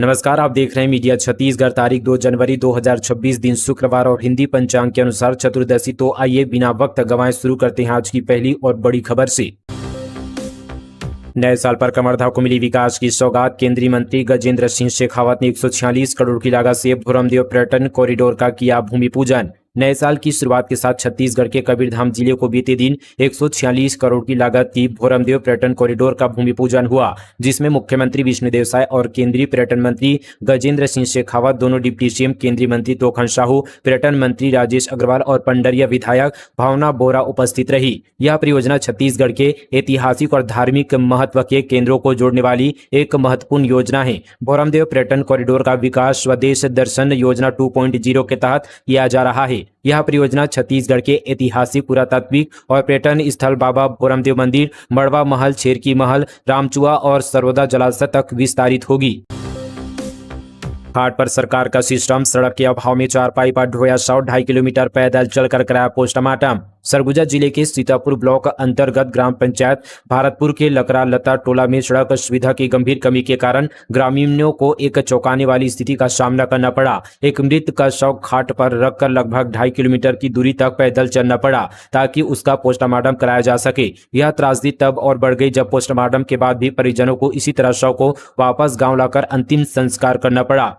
नमस्कार, आप देख रहे हैं मीडिया छत्तीसगढ़। तारीख 2 जनवरी 2026 दिन शुक्रवार और हिंदी पंचांग के अनुसार चतुर्दशी। तो आइए बिना वक्त गंवाए शुरू करते हैं आज की पहली और बड़ी खबर से। नए साल पर कमरधा को मिली विकास की सौगात। केंद्रीय मंत्री गजेंद्र सिंह शेखावत ने 146 करोड़ की लागत से भोरमदेव पर्यटन कॉरिडोर का किया भूमि पूजन। नए साल की शुरुआत के साथ छत्तीसगढ़ के कबीरधाम जिले को बीते दिन 146 करोड़ की लागत की भोरमदेव पर्यटन कॉरिडोर का भूमि पूजन हुआ, जिसमें मुख्यमंत्री विष्णुदेव साय और केंद्रीय पर्यटन मंत्री गजेंद्र सिंह शेखावत, दोनों डिप्टी सीएम, केंद्रीय मंत्री तोखन साहू, पर्यटन मंत्री राजेश अग्रवाल और पंडरिया विधायक भावना बोरा उपस्थित रही। यह परियोजना छत्तीसगढ़ के ऐतिहासिक और धार्मिक महत्व के केंद्रों को जोड़ने वाली एक महत्वपूर्ण योजना है। भोरमदेव पर्यटन कॉरिडोर का विकास स्वदेश दर्शन योजना 2.0 के तहत किया जा रहा है। यह परियोजना छत्तीसगढ़ के ऐतिहासिक, पुरातात्विक और पर्यटन स्थल बाबा भोरमदेव मंदिर, मड़वा महल, छेरकी महल, रामचुआ और सरवदा जलाशय तक विस्तारित होगी। घाट पर सरकार का सिस्टम। सड़क के अभाव में चारपाई पर ढोया शव, 2.5 किलोमीटर पैदल चलकर कराया पोस्टमार्टम। सरगुजा जिले के सीतापुर ब्लॉक अंतर्गत ग्राम पंचायत भारतपुर के लकरा लता टोला में सड़क सुविधा की गंभीर कमी के कारण ग्रामीणों को एक चौंकाने वाली स्थिति का सामना करना पड़ा। एक मृत का शव घाट पर रखकर लगभग 2.5 किलोमीटर की दूरी तक पैदल चलना पड़ा ताकि उसका पोस्टमार्टम कराया जा सके। यह त्रासदी तब और बढ़ गई जब पोस्टमार्टम के बाद भी परिजनों को इसी तरह शव को वापस गाँव लाकर अंतिम संस्कार करना पड़ा।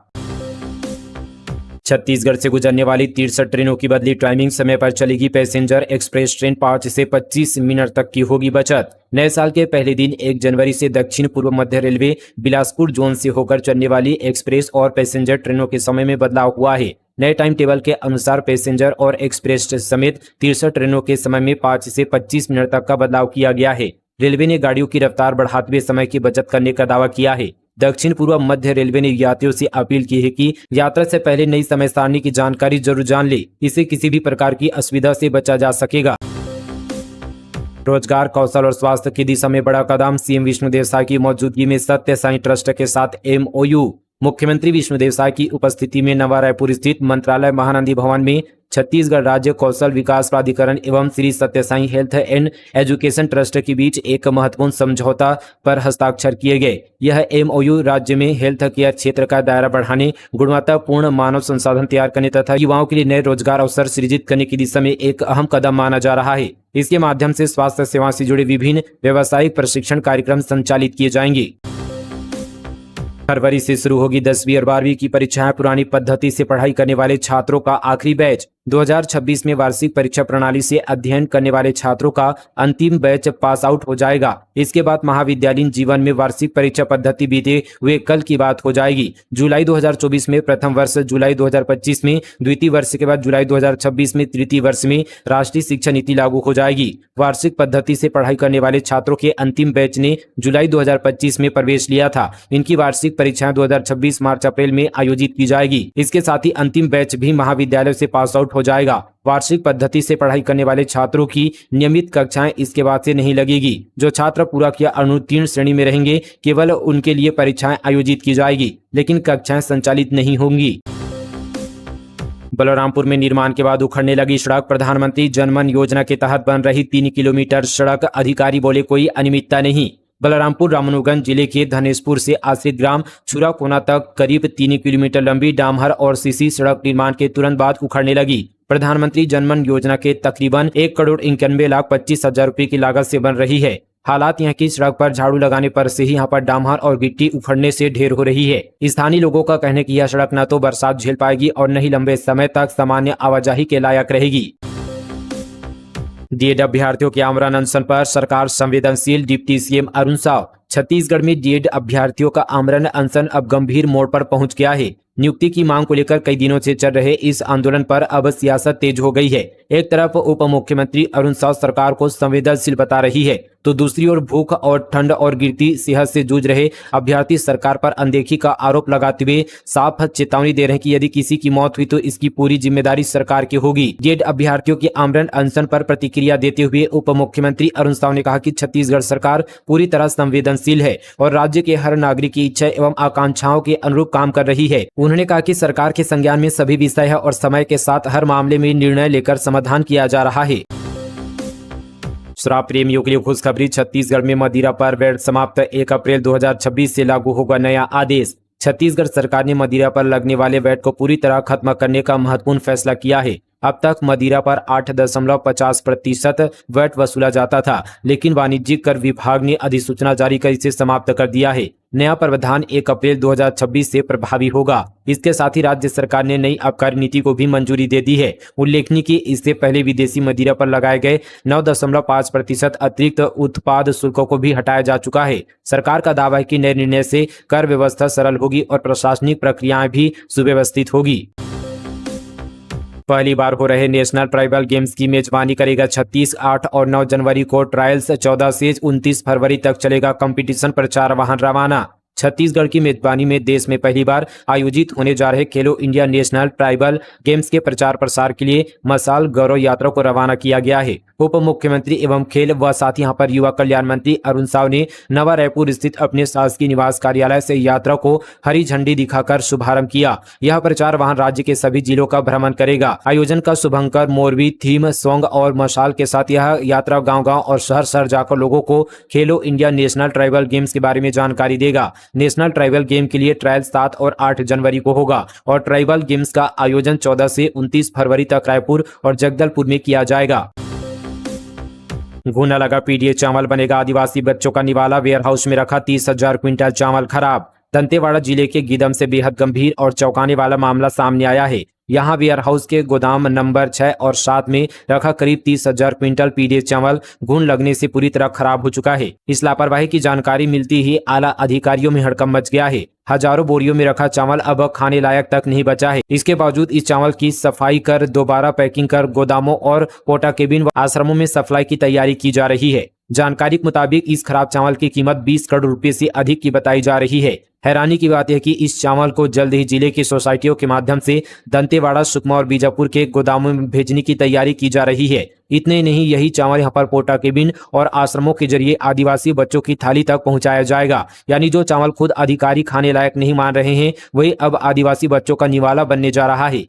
छत्तीसगढ़ से गुजरने वाली 63 ट्रेनों की बदली टाइमिंग, समय पर चलेगी पैसेंजर एक्सप्रेस ट्रेन, 5 से 25 मिनट तक की होगी बचत। नए साल के पहले दिन 1 जनवरी से दक्षिण पूर्व मध्य रेलवे बिलासपुर जोन से होकर चलने वाली एक्सप्रेस और पैसेंजर ट्रेनों के समय में बदलाव हुआ है। नए टाइम टेबल के अनुसार पैसेंजर और एक्सप्रेस समेत 63 ट्रेनों के समय में 5 से 25 मिनट तक का बदलाव किया गया है। रेलवे ने गाड़ियों की रफ्तार बढ़ाते हुए समय की बचत करने का दावा किया है। दक्षिण पूर्व मध्य रेलवे ने यात्रियों से अपील की है कि यात्रा से पहले नई समय सारणी की जानकारी जरूर जान ले। इससे किसी भी प्रकार की असुविधा से बचा जा सकेगा। रोजगार, कौशल और स्वास्थ्य की दिशा में बड़ा कदम। सीएम विष्णुदेव साय की मौजूदगी में सत्य साई ट्रस्ट के साथ MOU। मुख्यमंत्री विष्णुदेव साय की उपस्थिति में नवा रायपुर स्थित मंत्रालय महानंदी भवन में छत्तीसगढ़ राज्य कौशल विकास प्राधिकरण एवं श्री सत्य Sai health and education trust के बीच एक महत्वपूर्ण समझौता पर हस्ताक्षर किए गए। यह MOU राज्य में हेल्थ केयर क्षेत्र का दायरा बढ़ाने, गुणवत्तापूर्ण मानव संसाधन तैयार करने तथा युवाओं के लिए नए रोजगार अवसर सृजित करने की दिशा में एक अहम कदम माना जा रहा है। इसके माध्यम से स्वास्थ्य सेवा से जुड़े विभिन्न व्यावसायिक प्रशिक्षण कार्यक्रम संचालित किए जाएंगे। फरवरी से शुरू होगी 10वीं और 12वीं की परीक्षाएं। पुरानी पद्धति से पढ़ाई करने वाले छात्रों का आखिरी बैच। 2026 में वार्षिक परीक्षा प्रणाली से अध्ययन करने वाले छात्रों का अंतिम बैच पास आउट हो जाएगा। इसके बाद महाविद्यालयीन जीवन में वार्षिक परीक्षा पद्धति बीते हुए कल की बात हो जाएगी। जुलाई 2024 में प्रथम वर्ष, जुलाई 2025 में द्वितीय वर्ष के बाद जुलाई 2026 में तृतीय वर्ष में राष्ट्रीय शिक्षा नीति लागू हो जाएगी। वार्षिक पद्धति से पढ़ाई करने वाले छात्रों के अंतिम बैच ने जुलाई 2025 में प्रवेश लिया था। इनकी वार्षिक परीक्षाएं 2026 मार्च अप्रैल में आयोजित की जाएगी। इसके साथ ही अंतिम बैच भी महाविद्यालय से पास आउट हो जाएगा। वार्षिक पद्धति से पढ़ाई करने वाले छात्रों की नियमित कक्षाएं इसके बाद से नहीं लगेगी। जो छात्र पूरा किया अनुत्तीर्ण श्रेणी में रहेंगे, केवल उनके लिए परीक्षाएं आयोजित की जाएगी, लेकिन कक्षाएं संचालित नहीं होंगी। बलरामपुर में निर्माण के बाद उखड़ने लगी सड़क। प्रधानमंत्री जनमन योजना के तहत बन रही 3 किलोमीटर सड़क, अधिकारी बोले कोई अनियमितता नहीं। बलरामपुर रामानुजगंज जिले के धनेशपुर से आश्रित ग्राम छुराकोना तक करीब 3 किलोमीटर लंबी डामहर और सीसी सड़क निर्माण के तुरंत बाद उखड़ने लगी। प्रधानमंत्री जनमन योजना के तकरीबन 1,91,25,000 रुपए की लागत से बन रही है। हालात यहाँ की सड़क पर झाड़ू लगाने पर से ही यहाँ पर डामहर और गिट्टी उखड़ने से ढेर हो रही है। स्थानीय लोगों का कहना है कि यह सड़क न तो बरसात झेल पाएगी और न ही लंबे समय तक सामान्य आवाजाही के लायक रहेगी। डीएड अभ्यर्थियों के आमरण अनशन पर सरकार संवेदनशील। Deputy CM Arun Sao. छत्तीसगढ़ में डीएड अभ्यर्थियों का आमरण अनशन अब गंभीर मोड़ पर पहुंच गया है। नियुक्ति की मांग को लेकर कई दिनों से चल रहे इस आंदोलन पर अब सियासत तेज हो गई है। एक तरफ उप मुख्यमंत्री अरुण साव सरकार को संवेदनशील बता रही है, तो दूसरी ओर भूख और ठंड और गिरती सेहत से जूझ रहे अभ्यर्थी सरकार पर अनदेखी का आरोप लगाते हुए साफ चेतावनी दे रहे हैं कि यदि किसी की मौत हुई तो इसकी पूरी जिम्मेदारी सरकार की होगी। डीएड अभ्यर्थियों के आमरण अनशन पर प्रतिक्रिया देते हुए उप मुख्यमंत्री अरुण साव ने कहा कि छत्तीसगढ़ सरकार पूरी तरह संवेदनशील है और राज्य के हर नागरिक की इच्छा एवं आकांक्षाओं के अनुरूप काम कर रही है। उन्होंने कहा कि सरकार के संज्ञान में सभी विषय है और समय के साथ हर मामले में निर्णय लेकर समाधान किया जा रहा है। शराब प्रेमियों के लिए खुशखबरी। छत्तीसगढ़ में मदिरा पर वैट समाप्त। 1 अप्रैल 2026 से लागू होगा नया आदेश। छत्तीसगढ़ सरकार ने मदिरा पर लगने वाले वैट को पूरी तरह खत्म करने का महत्वपूर्ण फैसला किया है। अब तक मदिरा पर 8.50% वैट वसूला जाता था, लेकिन वाणिज्यिक कर विभाग ने अधिसूचना जारी कर इसे समाप्त कर दिया है। नया प्रावधान 1 अप्रैल 2026 से प्रभावी होगा। इसके साथ ही राज्य सरकार ने नई आबकारी नीति को भी मंजूरी दे दी है। उल्लेखनीय कि इससे पहले विदेशी मदिरा पर लगाए गए 9.5% अतिरिक्त उत्पाद शुल्कों को भी हटाया जा चुका है। सरकार का दावा है कि नए निर्णय से कर व्यवस्था सरल होगी और प्रशासनिक प्रक्रियाएं भी सुव्यवस्थित होगी। पहली बार हो रहे नेशनल ट्राइबल गेम्स की मेजबानी करेगा 36, 8 और 9 जनवरी को ट्रायल्स, 14 से 29 फरवरी तक चलेगा कंपटीशन, प्रचार वाहन रवाना। छत्तीसगढ़ की मेजबानी में देश में पहली बार आयोजित होने जा रहे खेलो इंडिया नेशनल ट्राइबल गेम्स के प्रचार प्रसार के लिए मशाल गौरव यात्रा को रवाना किया गया है। उप मुख्यमंत्री एवं खेल व साथ ही यहाँ पर युवा कल्याण मंत्री अरुण साव ने नवा रायपुर स्थित अपने शासकीय निवास कार्यालय से यात्रा को हरी झंडी दिखाकर शुभारंभ किया। यह प्रचार वाहन राज्य के सभी जिलों का भ्रमण करेगा। आयोजन का शुभंकर मोरबी थीम सॉन्ग और मशाल के साथ यह यात्रा गाँव-गाँव और शहर जाकर लोगों को खेलो इंडिया नेशनल ट्राइबल गेम्स के बारे में जानकारी देगा। नेशनल ट्राइबल गेम के लिए ट्रायल 7 और 8 जनवरी को होगा और ट्राइबल गेम्स का आयोजन 14 से 29 फरवरी तक रायपुर और जगदलपुर में किया जाएगा। घूना लगा पीडीए चावल बनेगा आदिवासी बच्चों का निवाला, वेयर हाउस में रखा 30,000 क्विंटल चावल खराब। दंतेवाड़ा जिले के गीदम से बेहद गंभीर और चौंकाने वाला मामला सामने आया है। यहाँ वेयर हाउस के गोदाम नंबर 6 और 7 में रखा करीब 30,000 क्विंटल पीडीए चावल घुन लगने से पूरी तरह खराब हो चुका है। इस लापरवाही की जानकारी मिलती ही आला अधिकारियों में हड़कंप मच गया है। हजारों बोरियों में रखा चावल अब खाने लायक तक नहीं बचा है। इसके बावजूद इस चावल की सफाई कर दोबारा पैकिंग कर गोदामों और पोटा केबिन व आश्रमों में सप्लाई की तैयारी की जा रही है। जानकारी के मुताबिक इस खराब चावल की कीमत 20 करोड़ रुपए से अधिक की बताई जा रही है। हैरानी की बात है कि इस चावल को जल्द ही जिले की सोसाइटियों के माध्यम से दंतेवाड़ा, सुकमा और बीजापुर के गोदामों में भेजने की तैयारी की जा रही है। इतने ही नहीं, यही चावल यहाँ पर पोटा केबिन और आश्रमों के जरिए आदिवासी बच्चों की थाली तक पहुंचाया जाएगा। यानी जो चावल खुद अधिकारी खाने लायक नहीं मान रहे हैं, वही अब आदिवासी बच्चों का निवाला बनने जा रहा है।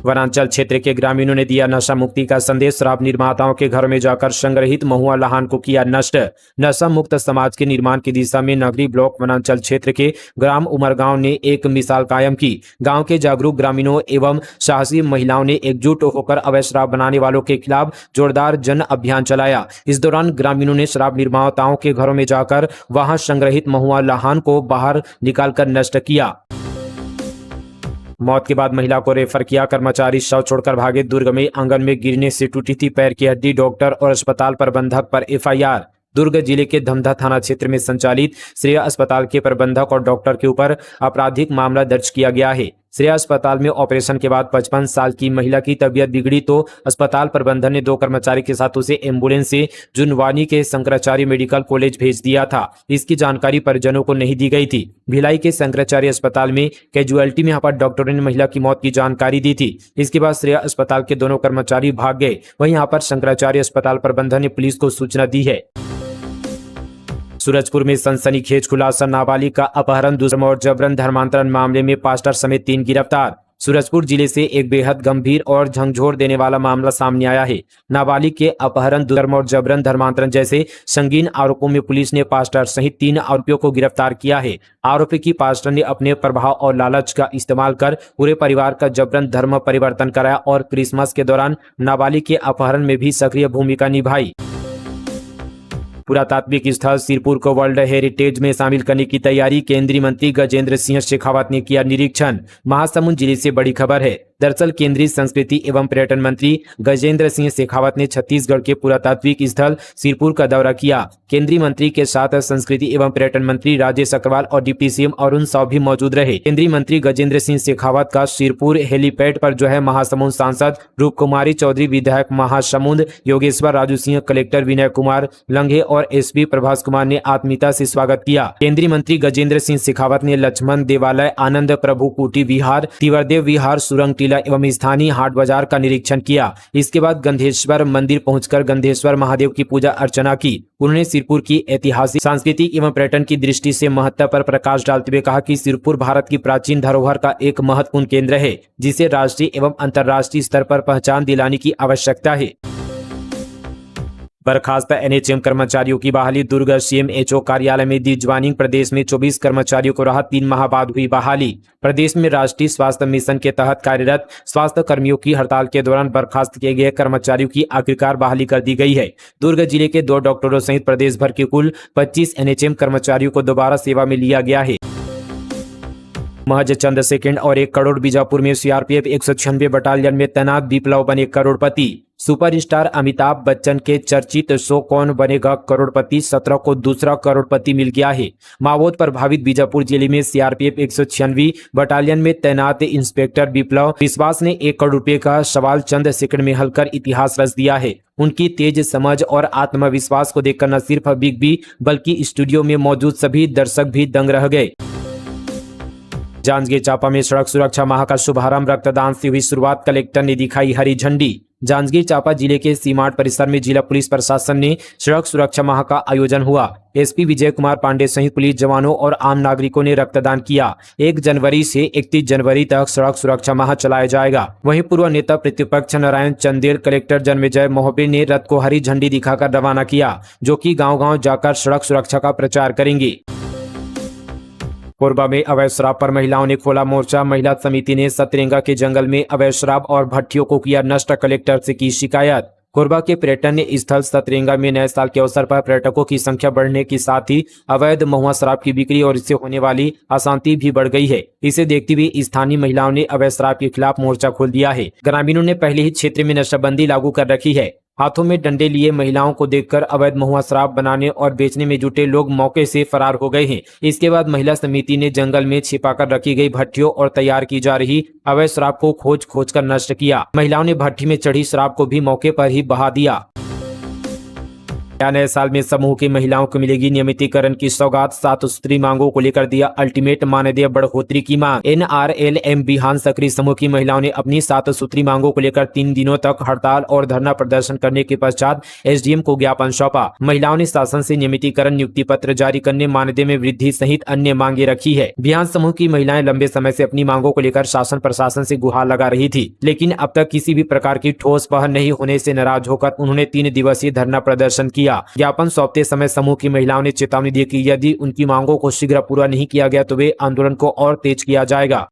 वनांचल क्षेत्र के ग्रामीणों ने दिया नशा मुक्ति का संदेश, शराब निर्माताओं के घर में जाकर संग्रहित महुआ लहान को किया नष्ट। नशा मुक्त समाज के निर्माण की दिशा में नगरी ब्लॉक वनांचल क्षेत्र के ग्राम उमरगांव ने एक मिसाल कायम की। गांव के जागरूक ग्रामीणों एवं साहसी महिलाओं ने एकजुट होकर अवैध शराब बनाने वालों के खिलाफ जोरदार जन अभियान चलाया। इस दौरान ग्रामीणों ने शराब निर्माताओं के घरों में जाकर वहां संग्रहित महुआ लहान को बाहर निकालकर नष्ट किया। मौत के बाद महिला को रेफर किया, कर्मचारी शव छोड़कर भागे। दुर्ग में आंगन में गिरने से टूटी थी पैर की हड्डी, डॉक्टर और अस्पताल प्रबंधक पर एफआईआर। दुर्ग जिले के धमधा थाना क्षेत्र में संचालित श्रेया अस्पताल के प्रबंधक और डॉक्टर के ऊपर आपराधिक मामला दर्ज किया गया है। श्रेया अस्पताल में ऑपरेशन के बाद 55 साल की महिला की तबीयत बिगड़ी तो अस्पताल प्रबंधन ने 2 कर्मचारी के साथ उसे एम्बुलेंस से जुनवानी के शंकराचार्य मेडिकल कॉलेज भेज दिया था। इसकी जानकारी परिजनों को नहीं दी गई थी। भिलाई के शंकराचार्य अस्पताल में कैजुअलिटी में यहाँ पर डॉक्टरों ने महिला की मौत की जानकारी दी थी। इसके बाद श्रेया अस्पताल के दोनों कर्मचारी भाग गए। वहीं यहाँ पर शंकराचार्य अस्पताल प्रबंधन ने पुलिस को सूचना दी है। सूरजपुर में सनसनीखेज खुलासा, नाबालिग का अपहरण, दुष्कर्म और जबरन धर्मांतरण मामले में पास्टर समेत 3 गिरफ्तार। सूरजपुर जिले से एक बेहद गंभीर और झंझोर देने वाला मामला सामने आया है। नाबालिग के अपहरण, दुष्कर्म और जबरन धर्मांतरण जैसे संगीन आरोपों में पुलिस ने पास्टर सहित 3 आरोपियों को गिरफ्तार किया है। आरोपी की पास्टर ने अपने प्रभाव और लालच का इस्तेमाल कर पूरे परिवार का जबरन धर्म परिवर्तन कराया और क्रिसमस के दौरान नाबालिग के अपहरण में भी सक्रिय भूमिका निभाई। पुरातात्विक स्थल सिरपुर को वर्ल्ड हेरिटेज में शामिल करने की तैयारी, केंद्रीय मंत्री गजेंद्र सिंह शेखावत ने किया निरीक्षण। महासमुंद जिले से बड़ी खबर है। दरअसल केंद्रीय संस्कृति एवं पर्यटन मंत्री गजेंद्र सिंह शेखावत ने छत्तीसगढ़ के पुरातात्विक स्थल सिरपुर का दौरा किया। केंद्रीय मंत्री के साथ संस्कृति एवं पर्यटन मंत्री राजेश अग्रवाल और डिप्टी सीएम अरुण साव भी मौजूद रहे। केंद्रीय मंत्री गजेंद्र सिंह शेखावत का सिरपुर हेलीपैड पर जो है महासमुंद सांसद रूप कुमारी चौधरी, विधायक महासमुंद योगेश्वर राजू सिंह, कलेक्टर विनय कुमार लंघे और एसपी प्रभास कुमार ने आत्मीयता से स्वागत किया। केंद्रीय मंत्री गजेंद्र सिंह शेखावत ने लक्ष्मण देवालय, आनंद प्रभु कुटी विहार, तिवरदेव विहार, सुरंग टीला एवं स्थानीय हाट बाजार का निरीक्षण किया। इसके बाद गंधेश्वर मंदिर पहुंचकर गंधेश्वर महादेव की पूजा अर्चना की। उन्होंने सिरपुर की ऐतिहासिक, सांस्कृतिक एवं पर्यटन की दृष्टि से महत्व पर प्रकाश डालते हुए कहा कि सिरपुर भारत की प्राचीन धरोहर का एक महत्वपूर्ण केंद्र है, जिसे राष्ट्रीय एवं अंतर्राष्ट्रीय स्तर पर पहचान दिलाने की आवश्यकता है। बर्खास्त एनएचएम कर्मचारियों की बहाली। दुर्ग सीएमएचओ कार्यालय में दी ज्वाइनिंग। प्रदेश में 24 कर्मचारियों को राहत। 3 माह बाद हुई बहाली। प्रदेश में राष्ट्रीय स्वास्थ्य मिशन के तहत कार्यरत स्वास्थ्य कर्मियों की हड़ताल के दौरान बर्खास्त किए गए कर्मचारियों की आखिरकार बहाली कर दी गई है। दुर्ग जिले के 2 डॉक्टरों सहित प्रदेश भर के कुल 25 एनएचएम कर्मचारियों को दोबारा सेवा में लिया गया है। महज चंद सेकंड और 1 करोड़। बीजापुर में सीआरपीएफ 196 बटालियन में तैनात विप्लव बने करोड़पति। सुपरस्टार अमिताभ बच्चन के चर्चित शो कौन बनेगा करोड़पति 17 को दूसरा करोड़पति मिल गया है। माओवाद प्रभावित बीजापुर जिले में सीआरपीएफ 196 बटालियन में तैनात इंस्पेक्टर विप्लव विश्वास ने 1 करोड़ रुपए का सवाल चंद सेकंड में हल कर इतिहास रच दिया है। उनकी तेज समझ और आत्मविश्वास को देखकर न सिर्फ बिग बी बल्कि स्टूडियो में मौजूद सभी दर्शक भी दंग रह गए। जांजगीर चांपा में सड़क सुरक्षा माह का शुभारंभ। रक्तदान से हुई शुरुआत। कलेक्टर ने दिखाई हरी झंडी। जांजगीर चांपा जिले के सीमाट परिसर में जिला पुलिस प्रशासन ने सड़क सुरक्षा माह का आयोजन हुआ। एसपी विजय कुमार पांडे सहित पुलिस जवानों और आम नागरिकों ने रक्तदान किया। 1 जनवरी से 31 जनवरी तक सड़क सुरक्षा माह चलाया जाएगा। वहीं पूर्व नेता प्रतिपक्ष नारायण चंदेल कलेक्टर जन्मेजय मोहबे ने रथ को हरी झंडी दिखाकर रवाना किया, जो कि गाँव-गाँव जाकर सड़क सुरक्षा का प्रचार करेंगे। कोरबा में अवैध शराब पर महिलाओं ने खोला मोर्चा। महिला समिति ने सतरेंगा के जंगल में अवैध शराब और भट्टियों को किया नष्ट। कलेक्टर से की शिकायत। कोरबा के पर्यटन स्थल सतरेंगा में नए साल के अवसर पर पर्यटकों की संख्या बढ़ने के साथ ही अवैध महुआ शराब की बिक्री और इससे होने वाली अशांति भी बढ़ गई है। इसे देखते हुए स्थानीय महिलाओं ने अवैध शराब के खिलाफ मोर्चा खोल दिया है। ग्रामीणों ने पहले ही क्षेत्र में नशाबंदी लागू कर रखी है। हाथों में डंडे लिए महिलाओं को देखकर अवैध महुआ शराब बनाने और बेचने में जुटे लोग मौके से फरार हो गए हैं। इसके बाद महिला समिति ने जंगल में छिपाकर रखी गई भट्टियों और तैयार की जा रही अवैध शराब को खोज कर नष्ट किया। महिलाओं ने भट्टी में चढ़ी शराब को भी मौके पर ही बहा दिया। नए साल में समूह की महिलाओं को मिलेगी नियमितीकरण की सौगात। 7 सूत्री मांगों को लेकर दिया अल्टीमेट, मानदेय बढ़ोतरी की मांग। एनआरएलएम बिहान सक्रिय समूह की महिलाओं ने अपनी 7 सूत्री मांगों को लेकर 3 दिनों तक हड़ताल और धरना प्रदर्शन करने के पश्चात एसडीएम को ज्ञापन सौंपा। महिलाओं ने शासन से नियमितीकरण, नियुक्ति पत्र जारी करने, मानदेय में वृद्धि सहित अन्य मांगे रखी है। बिहान समूह की महिलाएं लंबे समय से अपनी मांगों को लेकर शासन प्रशासन से गुहार लगा रही थी, लेकिन अब तक किसी भी प्रकार की ठोस पहल नहीं होने से नाराज होकर उन्होंने 3 दिवसीय धरना प्रदर्शन किया। ज्ञापन सौंपते समय समूह की महिलाओं ने चेतावनी दी कि यदि उनकी मांगों को शीघ्र पूरा नहीं किया गया तो वे आंदोलन को और तेज किया जाएगा।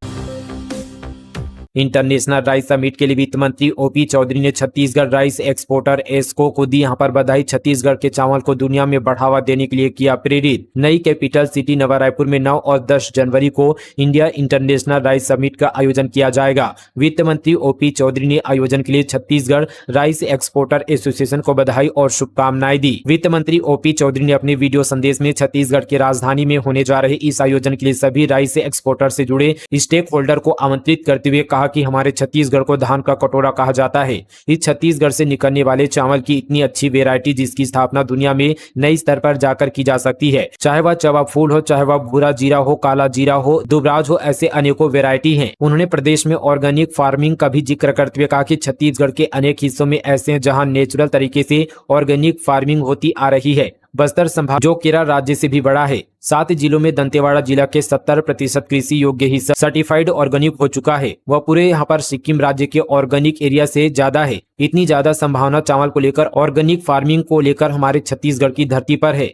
इंटरनेशनल राइस समिट के लिए वित्त मंत्री ओपी चौधरी ने छत्तीसगढ़ राइस एक्सपोर्टर एस्को को दी यहां पर बधाई। छत्तीसगढ़ के चावल को दुनिया में बढ़ावा देने के लिए किया प्रेरित। नई कैपिटल सिटी नवा रायपुर में 9 और 10 जनवरी को इंडिया इंटरनेशनल राइस समिट का आयोजन किया जाएगा। वित्त मंत्री ओपी चौधरी ने आयोजन के लिए छत्तीसगढ़ राइस एक्सपोर्टर एसोसिएशन को बधाई और शुभकामनाएं दी। वित्त मंत्री ओपी चौधरी ने अपने वीडियो संदेश में छत्तीसगढ़ की राजधानी में होने जा रहे इस आयोजन के लिए सभी राइस एक्सपोर्टर से जुड़े स्टेक होल्डर को आमंत्रित करते हुए कहा कि हमारे छत्तीसगढ़ को धान का कटोरा कहा जाता है। इस छत्तीसगढ़ से निकलने वाले चावल की इतनी अच्छी वेरायटी जिसकी स्थापना दुनिया में नई स्तर पर जाकर की जा सकती है। चाहे वह चवा फूल हो, चाहे वह भूरा जीरा हो, काला जीरा हो, दुबराज हो, ऐसे अनेकों वेरायटी हैं। उन्होंने प्रदेश में ऑर्गेनिक फार्मिंग का भी जिक्र करते हुए कहा कि छत्तीसगढ़ के अनेक हिस्सों में ऐसे हैं जहां नेचुरल तरीके से ऑर्गेनिक फार्मिंग होती आ रही है। बस्तर संभाग जो केरल राज्य से भी बड़ा है। 7 जिलों में दंतेवाड़ा जिला के 70% कृषि योग्य हिस्सा सर्टिफाइड ऑर्गेनिक हो चुका है। वह पूरे यहाँ पर सिक्किम राज्य के ऑर्गेनिक एरिया से ज्यादा है। इतनी ज्यादा संभावना चावल को लेकर, ऑर्गेनिक फार्मिंग को लेकर हमारे छत्तीसगढ़ की धरती पर है।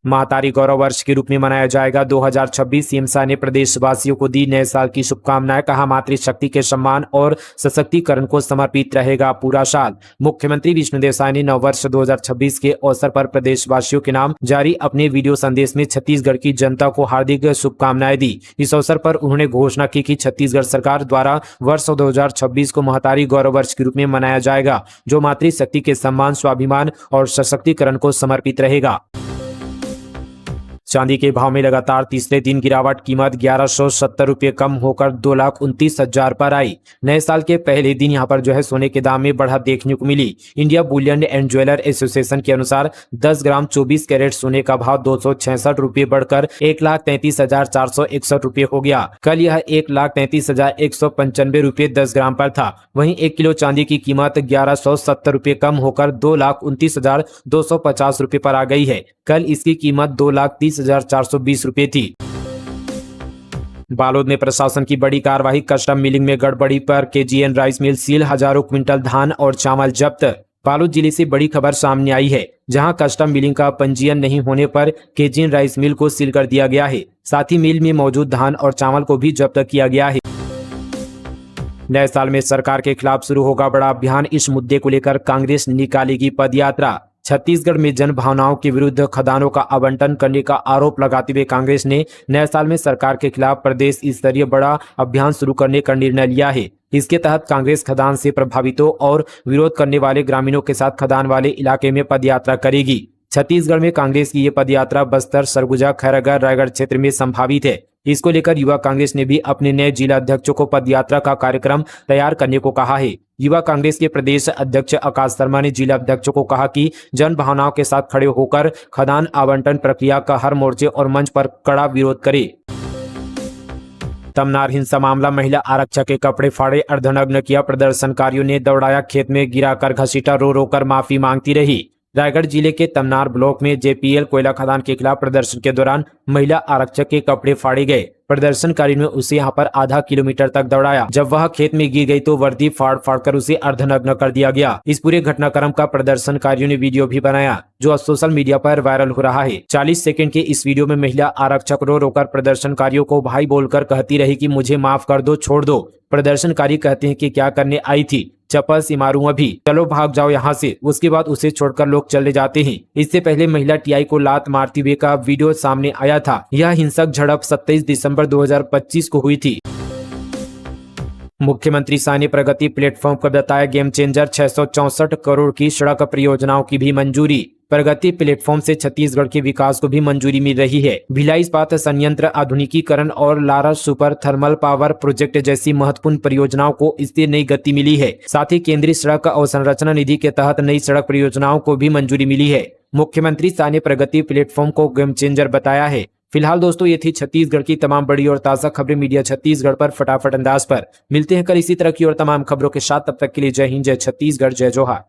महातारी गौरव वर्ष के रूप में मनाया जाएगा 2026। सीएम शाह ने प्रदेशवासियों को दी नए साल की शुभकामनाएं। कहा मातृशक्ति के सम्मान और सशक्तिकरण को समर्पित रहेगा पूरा साल। मुख्यमंत्री विष्णुदेव साय ने नववर्ष 2026 के अवसर पर प्रदेशवासियों के नाम जारी अपने वीडियो संदेश में छत्तीसगढ़ की जनता को हार्दिक शुभकामनाएं दी। इस अवसर पर उन्होंने घोषणा की कि छत्तीसगढ़ सरकार द्वारा वर्ष 2026 को महातारी गौरव वर्ष के रूप में मनाया जाएगा, जो मातृशक्ति के सम्मान, स्वाभिमान और सशक्तिकरण को समर्पित रहेगा। चांदी के भाव में लगातार तीसरे दिन गिरावट। कीमत 1170 रुपये कम होकर 2,29,000 पर आई। नए साल के पहले दिन यहां पर जो है सोने के दाम में बढ़त देखने को मिली। India bullion and jeweller association के अनुसार 10 ग्राम 24 कैरेट सोने का भाव 266 रुपये बढ़कर 1,33,461 रुपये हो गया। कल यह 1,33,195 रुपये 10 ग्राम पर था। वहीं 1 किलो चांदी की कीमत 1170 रुपये कम होकर 2,29,250 रुपये पर आ गई है। कल इसकी कीमत 2,30,420 रुपये थी। बालोद में प्रशासन की बड़ी कार्रवाई। कस्टम मिलिंग में गड़बड़ी पर केजीएन राइस मिल सील। हजारों क्विंटल धान और चावल जब्त। बालोद जिले से बड़ी खबर सामने आई है, जहां कस्टम मिलिंग का पंजीयन नहीं होने पर केजिन राइस मिल को सील कर दिया गया है। साथ ही मिल में मौजूद धान और चावल को भी जब्त किया गया है। नए साल में सरकार के खिलाफ शुरू होगा बड़ा अभियान। इस मुद्दे को लेकर कांग्रेस निकालेगी पदयात्रा। छत्तीसगढ़ में जन भावनाओं के विरुद्ध खदानों का आवंटन करने का आरोप लगाते हुए कांग्रेस ने नए साल में सरकार के खिलाफ प्रदेश स्तरीय बड़ा अभियान शुरू करने का निर्णय लिया है। इसके तहत कांग्रेस खदान से प्रभावितों और विरोध करने वाले ग्रामीणों के साथ खदान वाले इलाके में पदयात्रा करेगी। छत्तीसगढ़ में कांग्रेस की ये पदयात्रा बस्तर, सरगुजा, खैरागढ़, रायगढ़ क्षेत्र में संभावित है। इसको लेकर युवा कांग्रेस ने भी अपने नए जिला अध्यक्षों को पदयात्रा का कार्यक्रम तैयार करने को कहा है। युवा कांग्रेस के प्रदेश अध्यक्ष आकाश शर्मा ने जिला अध्यक्षों को कहा कि जन भावनाओं के साथ खड़े होकर खदान आवंटन प्रक्रिया का हर मोर्चे और मंच पर कड़ा विरोध करे। तमनार हिंसा मामला, महिला आरक्षक के कपड़े फाड़े, अर्धनग्न किया, प्रदर्शनकारियों ने दौड़ाया, खेत में गिराकर घसीटा, रो रो कर माफी मांगती रही। रायगढ़ जिले के तमनार ब्लॉक में जेपीएल कोयला खदान के खिलाफ प्रदर्शन के दौरान महिला आरक्षक के कपड़े फाड़े गए। प्रदर्शनकारियों ने उसे यहां पर आधा किलोमीटर तक दौड़ाया। जब वह खेत में गिर गई तो वर्दी फाड़ फाड़ कर उसे अर्धनग्न कर दिया गया। इस पूरे घटनाक्रम का प्रदर्शनकारियों ने वीडियो भी बनाया, जो अब सोशल मीडिया पर वायरल हो रहा है। 40 सेकंड के इस वीडियो में महिला आरक्षक रो रोकर प्रदर्शनकारियों को भाई बोलकर कहती रही कि मुझे माफ कर दो, छोड़ दो। प्रदर्शनकारी कहते हैं कि क्या करने आई थी, चप्पल से मारूं अभी, चलो भाग जाओ यहाँ से। उसके बाद उसे छोड़कर लोग चले जाते हैं। इससे पहले महिला टीआई को लात मारते हुए का वीडियो सामने आया था। यह हिंसक झड़प 27 दिसंबर 2025 को हुई थी। मुख्यमंत्री शाह ने प्रगति प्लेटफॉर्म को बताया गेम चेंजर। 664 करोड़ की सड़क परियोजनाओं की भी मंजूरी। प्रगति प्लेटफॉर्म से छत्तीसगढ़ के विकास को भी मंजूरी मिल रही है। भिलाई इस्पात संयंत्र आधुनिकीकरण और Lara super thermal power project जैसी महत्वपूर्ण परियोजनाओं को इससे नई गति मिली है। साथ ही केंद्रीय सड़क अवसंरचना निधि के तहत नई सड़क परियोजनाओं को भी मंजूरी मिली है। मुख्यमंत्री शाह ने प्रगति प्लेटफॉर्म को गेम चेंजर बताया है। फिलहाल दोस्तों, ये थी छत्तीसगढ़ की तमाम बड़ी और ताज़ा खबरें मीडिया छत्तीसगढ़ पर फटाफट अंदाज पर। मिलते हैं कल इसी तरह की और तमाम खबरों के साथ। तब तक के लिए जय हिंद, जय छत्तीसगढ़, जय जोहार।